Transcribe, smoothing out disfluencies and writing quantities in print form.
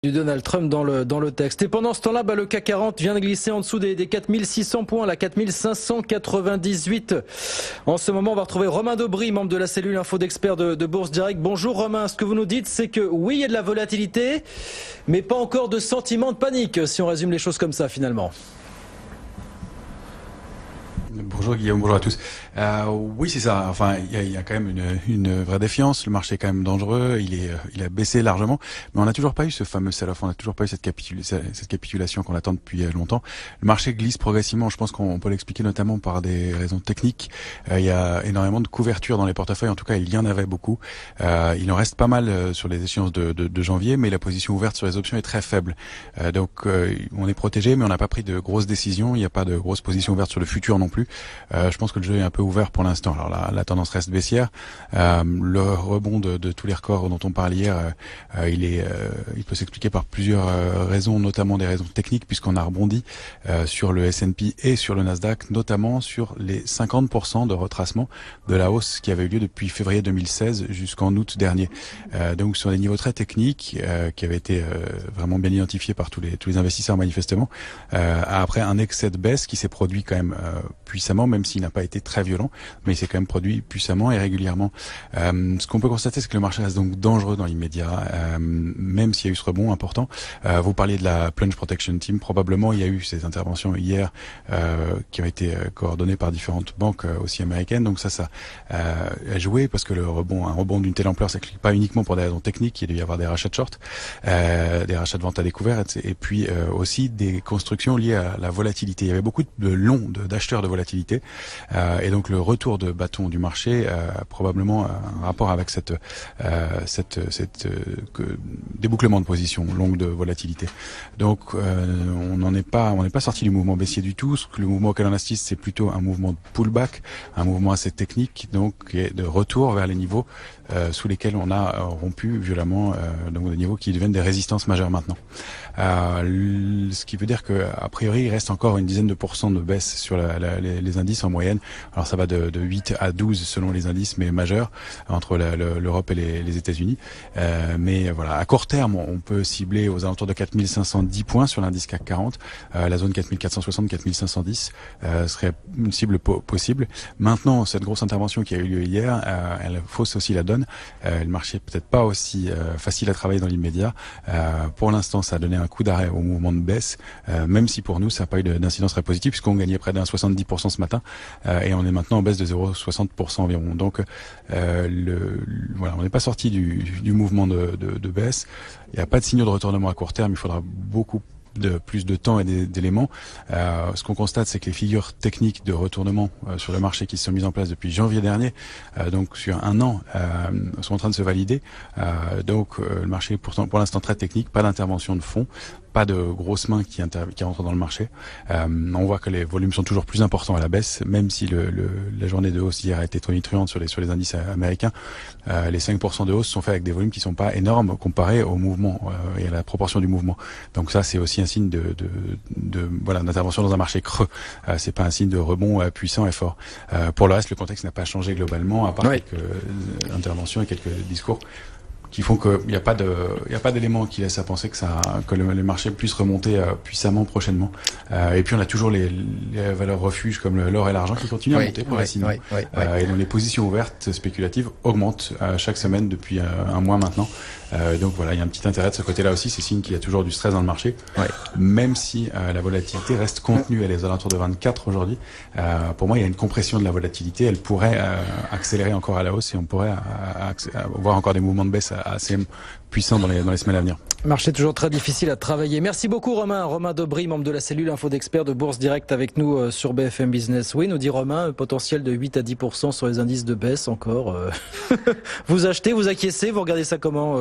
Du Donald Trump dans le texte. Et pendant ce temps-là, le CAC 40 vient de glisser en dessous des 4600 points, la 4598. En ce moment, on va retrouver Romain Dobry, membre de la cellule info d'experts de Bourse Direct. Bonjour Romain, ce que vous nous dites, c'est que oui, il y a de la volatilité, mais pas encore de sentiment de panique, si on résume les choses comme ça finalement. Bonjour Guillaume, bonjour à tous. Oui, c'est ça. Enfin, il y a quand même une vraie défiance. Le marché est quand même dangereux. Il a baissé largement, mais on n'a toujours pas eu ce fameux sell-off. On n'a toujours pas eu cette capitulation qu'on attend depuis longtemps. Le marché glisse progressivement. Je pense qu'on peut l'expliquer notamment par des raisons techniques. Il y a énormément de couverture dans les portefeuilles. En tout cas, il y en avait beaucoup. Il en reste pas mal sur les échéances de janvier, mais la position ouverte sur les options est très faible. Donc, on est protégé, mais on n'a pas pris de grosses décisions. Il n'y a pas de grosses positions ouvertes sur le futur non plus. Je pense que le jeu est un peu ouvert pour l'instant. Alors la tendance reste baissière. Le rebond de tous les records dont on parlait hier, il peut s'expliquer par plusieurs raisons, notamment des raisons techniques, puisqu'on a rebondi sur le S&P et sur le Nasdaq, notamment sur les 50% de retracement de la hausse qui avait eu lieu depuis février 2016 jusqu'en août dernier. Donc sur des niveaux très techniques qui avaient été vraiment bien identifiés par tous les investisseurs manifestement, après un excès de baisse qui s'est produit quand même puissamment, même s'il n'a pas été très violent, mais il s'est quand même produit puissamment et régulièrement. Ce qu'on peut constater, c'est que le marché reste donc dangereux dans l'immédiat, même s'il y a eu ce rebond important. Vous parliez de la Plunge Protection Team, probablement il y a eu ces interventions hier qui ont été coordonnées par différentes banques aussi américaines, donc ça a joué parce que un rebond d'une telle ampleur, ça ne clique pas uniquement pour des raisons techniques, il doit y avoir des rachats de short, des rachats de vente à découvert, et puis aussi des constructions liées à la volatilité. Il y avait beaucoup d'acheteurs de volatilité, et donc le retour de bâton du marché a probablement un rapport avec cette débouclement de position longue de volatilité. Donc on n'est pas sorti du mouvement baissier du tout. Le mouvement auquel on assiste, c'est plutôt un mouvement de pullback, un mouvement assez technique, donc de retour vers les niveaux sous lesquels on a rompu violemment, donc des niveaux qui deviennent des résistances majeures maintenant. Ce qui veut dire que a priori il reste encore une dizaine de pourcents de baisse sur les indices en moyenne. Alors ça va de 8 à 12 selon les indices, mais majeurs entre l'Europe et les États-Unis. Mais voilà, à court terme, on peut cibler aux alentours de 4510 points sur l'indice CAC 40. La zone 4460, 4510 serait une cible possible. Maintenant, cette grosse intervention qui a eu lieu hier, elle fausse aussi la donne. Le marché est peut-être pas aussi facile à travailler dans l'immédiat. Pour l'instant, ça a donné un coup d'arrêt au mouvement de baisse, même si pour nous, ça n'a pas eu d'incidence très positive, puisqu'on gagnait près d'un 70% ce matin, et on est maintenant en baisse de 0,60% environ. Donc, voilà, on n'est pas sorti du mouvement de baisse. Il n'y a pas de signaux de retournement à court terme. Il faudra plus de temps et d'éléments. Ce qu'on constate, c'est que les figures techniques de retournement sur le marché qui se sont mises en place depuis janvier dernier, donc sur un an, sont en train de se valider. Donc le marché est pour l'instant très technique, pas d'intervention de fond, pas de grosses mains qui rentrent dans le marché. On voit que les volumes sont toujours plus importants à la baisse, même si la journée de hausse hier a été tonitruante sur les indices américains. Les 5% de hausse sont faits avec des volumes qui sont pas énormes comparés au mouvement et à la proportion du mouvement. Donc ça, c'est aussi un signe d'intervention dans un marché creux. C'est pas un signe de rebond puissant et fort. Pour le reste, le contexte n'a pas changé globalement, à part quelques interventions et quelques discours qui font qu'il n'y a pas d'éléments qui laissent à penser que les marchés puissent remonter puissamment prochainement. Et puis on a toujours les valeurs refuges comme l'or et l'argent qui continuent à monter progressivement. Et donc les positions ouvertes spéculatives augmentent chaque semaine depuis un mois maintenant. Donc voilà, il y a un petit intérêt de ce côté-là aussi. C'est signe qu'il y a toujours du stress dans le marché, même si la volatilité reste contenue. Elle est aux alentours de 24 aujourd'hui. Pour moi, il y a une compression de la volatilité. Elle pourrait accélérer encore à la hausse et on pourrait voir encore des mouvements de baisse assez puissants dans les semaines à venir. Marché toujours très difficile à travailler. Merci beaucoup Romain. Romain Dobry, membre de la cellule info d'experts de Bourse Direct avec nous sur BFM Business. Oui, nous dit Romain, potentiel de 8 à 10% sur les indices de baisse encore. Vous achetez, vous acquiescez, vous regardez ça comment